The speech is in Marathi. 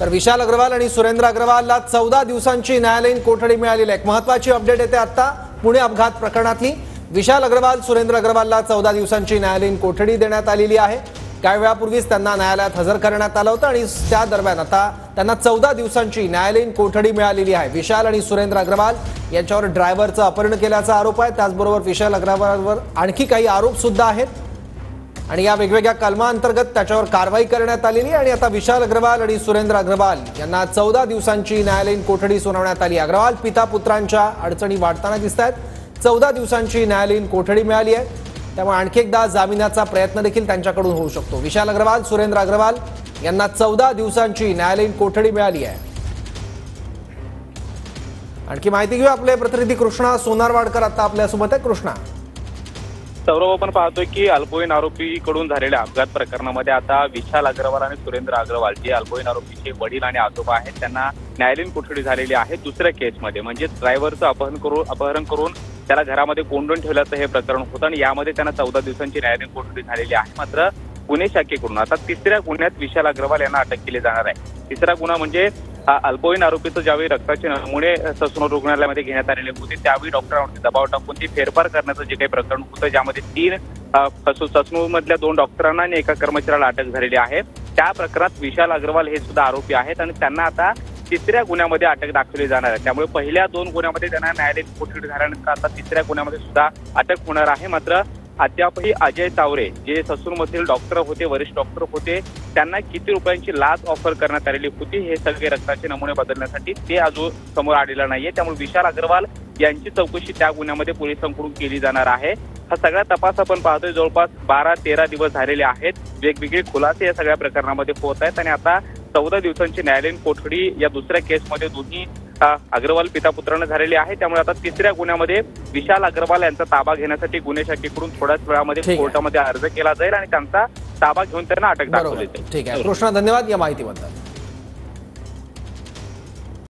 तर विशाल अग्रवाल आणि सुरेंद्र अग्रवालला 14 दिवसांची न्यायालयीन कोठडी मिळालेली आहे। महत्त्वाची अपडेट येते आता पुणे अपघात प्रकरणातली। विशाल अग्रवाल सुरेंद्र अग्रवालला 14 दिवसांची न्यायालयीन कोठडी देण्यात आलेली आहे। काही वेळापूर्वीच त्यांना न्यायालयात हजर करण्यात आलं होतं आणि त्या दरम्यान आता त्यांना 14 दिवसांची न्यायालयीन कोठडी मिळालेली आहे। विशाल आणि सुरेंद्र अग्रवाल यांच्यावर ड्रायव्हरचं अपहरण केल्याचा आरोप आहे। त्याचबरोबर विशाल अग्रवालवर आणखी काही आरोप सुद्धा आहेत आणि या वेगवेगळ्या कलमांतर्गत त्याच्यावर कारवाई करण्यात आलेली आणि आता विशाल अग्रवाल आणि सुरेंद्र अग्रवाल यांना 14 दिवसांची न्यायालयीन कोठडी सुनावण्यात आली। अग्रवाल पिता पुत्रांच्या अडचणी वाढताना दिसतात। 14 दिवसांची न्यायालयीन कोठडी मिळाली आहे, त्यामुळे आणखी एकदा जामिनाचा प्रयत्न देखील त्यांच्याकडून होऊ शकतो। विशाल अग्रवाल सुरेंद्र अग्रवाल यांना 14 दिवसांची न्यायालयीन कोठडी मिळाली आहे। आणखी माहिती घेऊ आपले प्रतिनिधी कृष्णा सोनारवाडकर आता आपल्यासोबत आहे। कृष्णा, सौरभ, आपण पाहतोय की अल्पवयीन आरोपीकडून झालेल्या अपघात प्रकरणामध्ये आता विशाल अग्रवाल आणि सुरेंद्र अग्रवाल जे अल्पवयीन आरोपीचे वडील आणि आजोबा आहेत त्यांना न्यायालयीन कोठडी झालेली आहे दुसऱ्या केसमध्ये। म्हणजे ड्रायव्हरचं अपहरण करून त्याला घरामध्ये कोंडून ठेवल्याचं हे प्रकरण होतं आणि यामध्ये त्यांना 14 दिवसांची न्यायालयीन कोठडी झालेली आहे। मात्र पुणे शाखेकडून आता तिसऱ्या गुन्ह्यात विशाल अग्रवाल यांना अटक केली जाणार आहे। तिसरा गुन्हा म्हणजे अल्पवयीन आरोपीचं ज्यावेळी रक्ताचे नमुने ससून रुग्णालयामध्ये घेण्यात आलेले होते त्यावेळी डॉक्टरांवरती दबाव टाकून ती फेरफार करण्याचं जे काही प्रकरण होतं ज्यामध्ये 3 ससूनमधल्या 2 डॉक्टरांना आणि एका कर्मचाऱ्याला अटक झालेली आहे। त्या प्रकरणात विशाल अग्रवाल हे सुद्धा आरोपी आहेत आणि त्यांना आता तिसऱ्या गुन्ह्यामध्ये अटक दाखवली जाणार आहे। त्यामुळे पहिल्या 2 गुन्ह्यामध्ये त्यांना न्यायालयीन कोठडी झाल्यानंतर आता तिसऱ्या गुन्ह्यामध्ये सुद्धा अटक होणार आहे। मात्र अद्यापही अजय तावरे जे ससूनमधील डॉक्टर होते, वरिष्ठ डॉक्टर होते, त्यांना किती रुपयांची लाच ऑफर करण्यात आलेली होती हे सगळे रक्ताचे नमुने बदलण्यासाठी ते अजून समोर आलेलं नाहीये। त्यामुळे विशाल अग्रवाल यांची चौकशी त्या गुन्ह्यामध्ये पोलिसांकडून केली जाणार आहे। हा सगळा तपास आपण पाहतोय जवळपास 12-13 दिवस झालेले आहेत। वेगवेगळे खुलासे या सगळ्या प्रकरणामध्ये होत आहेत आणि आता 14 दिवसांची न्यायालयीन कोठडी या दुसऱ्या केसमध्ये दोन्ही अग्रवाल पिता पुत्रांना झालेली आहे। त्यामुळे आता तिसऱ्या गुन्ह्यामध्ये विशाल अग्रवाल यांचा ताबा घेण्यासाठी गुन्हे शाखेकडून थोड्याच वेळामध्ये कोर्टामध्ये अर्ज केला जाईल आणि त्यांचा ताबा घेऊन त्यांना अटक दाखवली जाईल। ठीक आहे कृष्णा, धन्यवाद या माहितीबद्दल।